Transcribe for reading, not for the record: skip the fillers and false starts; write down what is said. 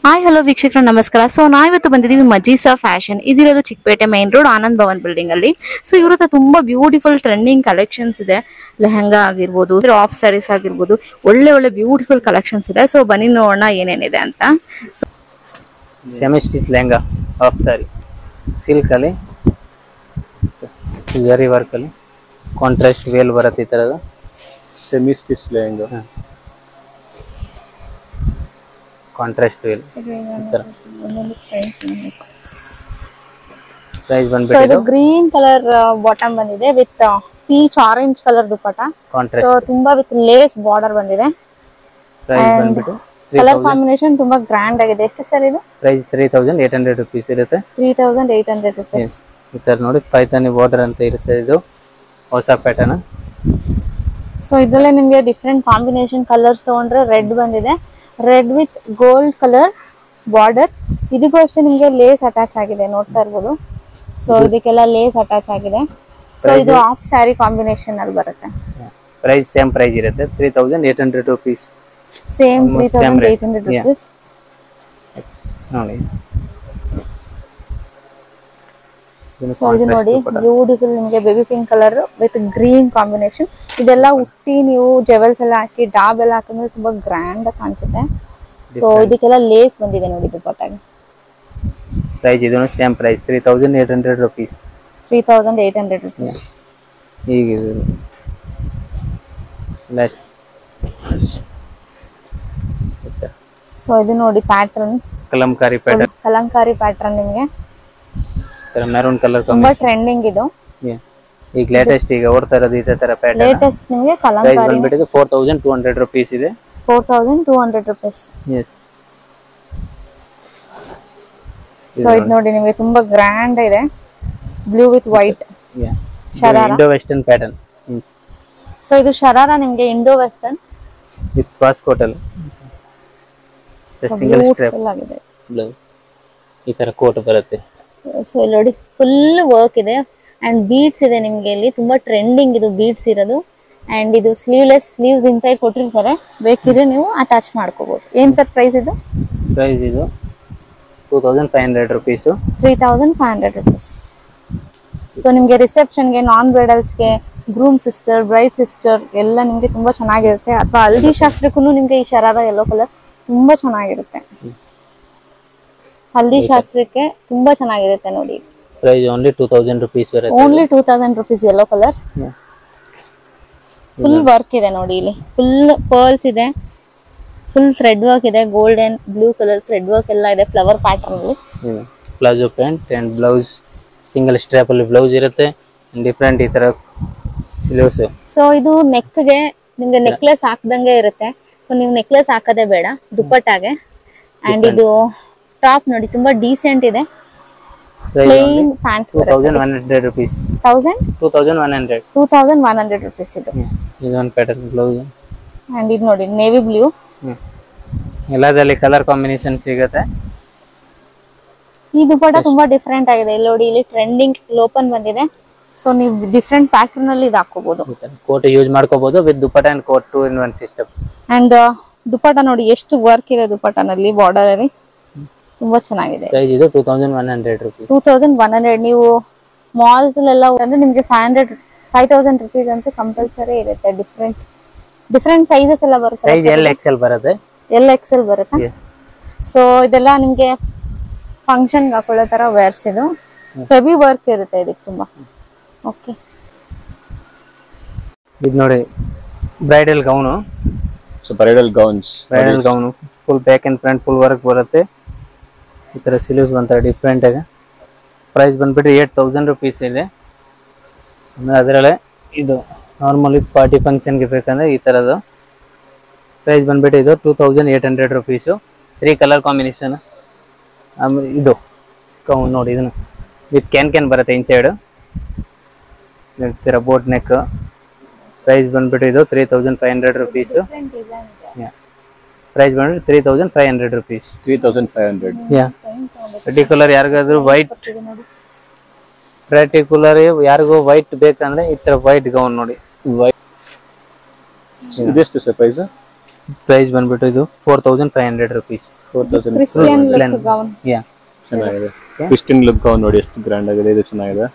Hi hello ವೀಕ್ಷಕರು ನಮಸ್ಕಾರ. So ನಾವಿವತ್ತು ಬಂದಿದ್ದೀವಿ ಮಜೀಸಾ ಫ್ಯಾಷನ್. ಇದಿರೋದು Chickpete main road Anand Bhavan building ಅಲ್ಲಿ. ಸೊ ಇವ್ರ ಹತ್ರ ತುಂಬಾ ಬ್ಯೂಟಿಫುಲ್ ಟ್ರೆಂಡಿಂಗ್ ಕಲೆಕ್ಷನ್ಸ್ ಇದೆ. ಲೆಹಂಗಾ ಆಗಿರ್ಬೋದು, ಆಫ್ ಸ್ಯಾರೀಸ್ ಆಗಿರ್ಬೋದು, ಒಳ್ಳೆ ಒಳ್ಳೆ ಬ್ಯೂಟಿಫುಲ್ ಕಲೆಕ್ಷನ್ಸ್ ಇದೆ. ಸೊ ಬನ್ನಿ ನೋಡೋಣ ಏನೇನಿದೆ ಅಂತ. Semi stitch lehenga half saree silk ಅಲ್ಲಿ ಜರಿ ವರ್ಕ್ ಅಲ್ಲಿ ಕಾಂಟ್ರಾಸ್ಟ್ ವೇಲ್ ಬರುತ್ತೆ. ಈ ತರದ semi stitch lehenga contrast veil price so ಬಂದ್ಬಿಟ್ಟು ಇದು ಗ್ರೀನ್ ಕಲರ್ ಬಾಟಮ್ ಬಂದಿದೆ with peach orange colour dupatta. So contrast ತುಂಬಾ ವಿತ್ ಲೇಸ್ ಬಾರ್ಡರ್ ಬಂದಿದೆ. ಪ್ರೈಸ್ ಬಂದ್ಬಿಟ್ಟು ಕಲರ್ ಕಾಂಬಿನೇಷನ್ ತುಂಬಾ ಗ್ರ್ಯಾಂಡ್ ಆಗಿದೆ. ಎಷ್ಟು ಸರ್ ಇದು? ಪ್ರೈಸ್ 3800 rupees ಇರುತ್ತೆ. 3800 rupees. ಈ ತರ ನೋಡಿ ಪೈಥಾನಿ ಬಾರ್ಡರ್ ಅಂತ ಇರುತ್ತೆ. ಇದು ಹೊಸ ಪ್ಯಾಟರ್ನ್. ಸೊ ಇದ್ರಲ್ಲೇ ನಿಮ್ಗೆ ಡಿಫ್ರೆಂಟ್ ಕಾಂಬಿನೇಷನ್ ಕಲರ್ಸ್ ತಗೊಂಡ್ರೆ ರೆಡ್ ಬಂದಿದೆ, red with gold colour border. ಇದಕ್ಕೂ ಅಷ್ಟೇ ನಿಮ್ಗೆ ಲೇಸ್ ಅಟ್ಯಾಚ್ ಆಗಿದೆ, ನೋಡ್ತಾ ಇರ್ಬೋದು. ಸೊ ಇದಕ್ಕೆಲ್ಲ ಲೇಸ್ ಅಟ್ಯಾಚ್ ಆಗಿದೆ. ಸೊ ಇದು ಹಾಫ್ ಸ್ಯಾರಿ ಕಾಂಬಿನೇಷನ್ ಅಲ್ಲಿ ಬರುತ್ತೆ. ಪ್ರೈಸ್ ಸೇಮ್ ಪ್ರೈಸ್ ಇರುತ್ತೆ 3800 rupees. Same 3800 rupees. ನೋಡಿ ಸೊ ಇದು ನೋಡಿ ಬ್ಯೂಟಿಫುಲ್ ನಿಮ್ಗೆ baby pink colour with green combination. ಇದೆಲ್ಲ ಉಟ್ಟಿ ನೀವು ಜೆವೆಲ್ಸ್ ಎಲ್ಲ ಹಾಕಿ ಡಾಬ್ ಎಲ್ಲ ಹಾಕಿದ್ರೆ ತುಂಬಾ ಗ್ರ್ಯಾಂಡ್ ಆಗಿ ಕಾಣಿಸುತ್ತೆ. ಸೊ ಇದಕ್ಕೆಲ್ಲ ಲೇಸ್ ಬಂದಿದೆ ನೋಡಿ ದುಪ್ಪಟ್ಟಾಗೆ. ಪ್ರೈಸ್ ಇದನ್ನು ಸೇಮ್ ಪ್ರೈಸ್ 3800 rupees. 3800 rupees. ಈಗ ಲಾಸ್ಟ್ ಸೊ ಇದು ನೋಡಿ pattern Kalamkari pattern, Kalamkari pattern ನಿಮ್ಗೆ ಮೆರೂನ್ ಕಲರ್ ತುಂಬಾ ಟ್ರೆಂಡಿಂಗ್ ಇದು. ಈಗ ಲೇಟೆಸ್ಟ್ ಈಗ ಓಡ್ತಾ ಇರೋದು ಇದೇ ತರ ಪ್ಯಾಟರ್ನ್. ಲೇಟೆಸ್ಟ್ ನಿಮ್ಗೆ ಪ್ರೈಸ್ ಕಲಂಕಾರಿ ಬಂದ್ಬಿಟ್ಟು 4200 rupees ಇದೆ. 4200 rupees. ಎಸ್. ಸೊ ಇದು ನೋಡಿ ನಿಮಗೆ ತುಂಬಾ ಗ್ರ್ಯಾಂಡ್ ಇದೆ, blue with white sharara. Indo western pattern. So ಇದು ಶರಾರಾ ನಿಮ್ಗೆ ಇಂಡೋ ವೆಸ್ಟರ್ನ್ ವಿತ್ ವಾಸ್ಕೋಟಲ್ ಸಿಂಗಲ್ ಸ್ಟ್ರಾಪ್ ಆಗಿದೆ. ಬ್ಲೌಸ್ ಈ ತರ ಕೋಟ್ ಬರುತ್ತೆ. ಸೊ ಇಲ್ಲಿ ನೋಡಿ ಫುಲ್ ವರ್ಕ್ ಇದೆ ಅಂಡ್ ಬೀಡ್ಸ್ ಇದೆ ನಿಮ್ಗೆ. ಇಲ್ಲಿ ತುಂಬಾ ಟ್ರೆಂಡಿಂಗ್ ಇದು ಬೀಡ್ಸ್ ಇರೋದು. ಅಂಡ್ ಇದು ಸ್ಲೀವ್ಲೆಸ್, ಸ್ಲೀವ್ಸ್ ಇನ್ಸೈಡ್ ಕೊಟ್ಟಿರ್ತಾರೆ, ಬೇಕಿದ್ರೆ ನೀವು ಅಟ್ಯಾಚ್ ಮಾಡ್ಕೋಬಹುದು. ಏನ್ ಸರ್ ಪ್ರೈಸ್ ಇದು? ಪ್ರೈಸ್ ಇದು 2500 rupees. 3500 rupees. ಸೊ ನಿಮ್ಗೆ ರಿಸೆಪ್ಷನ್ಗೆ, ನಾನ್ ಬ್ರೈಡಲ್ಸ್ಗೆ, ಗ್ರೂಮ್ ಸಿಸ್ಟರ್, ಬ್ರೈಡ್ ಸಿಸ್ಟರ್ ಎಲ್ಲ ನಿಮ್ಗೆ ತುಂಬಾ ಚೆನ್ನಾಗಿರುತ್ತೆ. ಅಥವಾ ಹಲ್ದಿ ಶಾಸ್ತ್ರಕ್ಕೂ ನಿಮ್ಗೆ ಈ ಶರಾರಾ ಯೆಲ್ಲೋ ಕಲರ್ ತುಂಬಾ ಚೆನ್ನಾಗಿರುತ್ತೆ. ಹಲ್ದಿ ಶಾಸ್ತ್ರಕ್ಕೆ ತುಂಬಾ ಚೆನ್ನಾಗಿರುತ್ತೆ ನೋಡಿ. ಪ್ರೈಸ್ ಓನ್ಲಿ 2000 rupees ಬರುತ್ತೆ. Only 2000 rupees yellow colour. Full work ಇದೆ ನೋಡಿ, ಇಲ್ಲಿ ಫುಲ್ ಪರ್ಲ್ಸ್ ಇದೆ, ಫುಲ್ ಥ್ರೆಡ್ ವರ್ಕ್ ಇದೆ, golden blue colour thread work ಎಲ್ಲ ಇದೆ ಫ್ಲವರ್ ಪ್ಯಾಟರ್ನ್ ಅಲ್ಲಿ. Palazzo pant and blouse single strap ಅಲ್ಲಿ ಬ್ಲೌಸ್ ಇರುತ್ತೆ. ಡಿಫ್ರೆಂಟ್ ಈ ತರ ಸ್ಲೀವ್ಸ್. ಸೊ ಇದು ನೆಕ್ಗೆ ನಿಮ್ಗೆ ನೆಕ್ಲೆಸ್ ಹಾಕ್ದಂಗೆ ಇರುತ್ತೆ. ಸೊ ನೀವು ನೆಕ್ಲೆಸ್ ಹಾಕೋದೇ ಬೇಡ ದುಪ್ಪಟ್ಟಾಗೆ. ಅಂಡ್ ಇದು ಟಾಪ್ ನೋಡಿ ತುಂಬಾ ಡೀಸೆಂಟ್ ಇದೆ. Plane pant 2100 rupees. 2100 rupees ಇದು. ಇದೊಂದು ಪ್ಯಾಟರ್ನ್ ಬ್ಲೌಸ್. ಅಂಡ್ ಇದು ನೋಡಿ ನೇವಿ ಬ್ಲೂ. ಎಲ್ಲದಲ್ಲಿ ಕಲರ್ ಕಾಂಬಿನೇಷನ್ ಸಿಗುತ್ತೆ. ಈ ದುಪ್ಪಟ್ಟ ತುಂಬಾ ಡಿಫ್ರೆಂಟ್ ಆಗಿದೆ. ಇಲ್ಲಿ ನೋಡಿ, ಇಲ್ಲಿ ಟ್ರೆಂಡಿಂಗ್ ಲೋಪನ್ ಬಂದಿದೆ. ಸೊ ನೀವು ಡಿಫ್ರೆಂಟ್ ಪ್ಯಾಟರ್ನ್ ಅಲ್ಲಿ ಇದು ಹಾಕೋಬಹುದು. ಕೋಟ್ ಯೂಸ್ ಮಾಡ್ಕೋಬಹುದು with dupatta and coat 2-in-1 system. And dupatta ನೋಡಿ ಎಷ್ಟು ವರ್ಕ್ ಇದೆ ದುಪ್ಪಟ್ಟನಲ್ಲಿ, ಬಾರ್ಡರ್ ಅಲ್ಲಿ ತುಂಬಾ ಚೆನ್ನಾಗಿದೆ. ಪ್ರೈಸ್ ಇದು 2100 rupees. 2100. ನೀವು ಮಾಲ್ಸ್ ಎಲ್ಲ ಅಂದ್ರೆ ನಿಮ್ಗೆ 5000 rupees ಅಂತ ಕಂಪಲ್ಸರಿ ಇರುತ್ತೆ. ಡಿಫ್ರೆಂಟ್ ಸೈಜಸ್ ಎಲ್ಲ ಬರುತ್ತೆ. ಸೈಜ್ LXL ಬರುತ್ತೆ. LXL ಬರುತ್ತೆ. ಸೊ ಇದೆಲ್ಲ ನಿಮ್ಗೆ ಫಂಕ್ಷನ್ ಹಾಕೊಳ್ಳೋ ತರ ವೇರ್ಸ್. ಇದು ಹೆವಿ ವರ್ಕ್ ಇರುತ್ತೆ ಇದಕ್ಕೆ ತುಂಬಾ. ಓಕೆ, ಇದು ನೋಡಿ bridal gown. So bridal gowns, bridal gown full back and front full work ಬರುತ್ತೆ. ಈ ತರ ಸಿಲೀವ್ಸ್ ಬಂತಾರೆ ಡಿಫ್ರೆಂಟ್ ಆಗಿ. ಪ್ರೈಸ್ ಬಂದ್ಬಿಟ್ಟು 8000 rupees ಇದೆ. ಅದರಲ್ಲೇ ಇದು ನಾರ್ಮಲಿ ಪಾರ್ಟಿ ಫಂಕ್ಷನ್ಗೆ ಬೇಕಂದ್ರೆ ಈ ತರದ್ದು. ಪ್ರೈಸ್ ಬಂದ್ಬಿಟ್ಟು ಇದು 2800 rupees. 3 colour combination. ಆಮೇಲೆ ಇದು ಗೌನ್ ನೋಡಿ, ಇದನ್ನು ವಿತ್ ಕ್ಯಾನ್ ಬರುತ್ತೆ ಇನ್ಸೈಡ್. ತರ ಬೋಟ್ ನೆಕ್. ಪ್ರೈಸ್ ಬಂದ್ಬಿಟ್ಟು ಇದು 3500 rupees. ಪ್ರೈಸ್ ಬಂದ್ಬಿಟ್ಟು 3500 rupees. 3500. ಪರ್ಟಿಕ್ಯುಲರ್ ಯಾರಿಗಾದ್ರೂ ಯಾರಿಗೂ ವೈಟ್ ಬೇಕಂದ್ರೆ ಈ ತರ ವೈಟ್ ಗೌನ್ ನೋಡಿ. ವೈಟ್ ಇದೆಷ್ಟು ಸರ್ ಪ್ರೈಸ್? ಪ್ರೈಸ್ ಬಂದ್ಬಿಟ್ಟು ಇದು 4500 rupees. Christian plain. Look gown. Yeah. ಚೆನ್ನಾಗಿದೆ. ಕ್ರಿಸ್ಟಿಯನ್ ಲುಕ್ ಗೌನ್ ನೋಡಿ ಎಷ್ಟು ಗ್ರ್ಯಾಂಡ್ ಆಗಿದೆ, ಇದು ಚೆನ್ನಾಗಿದೆ.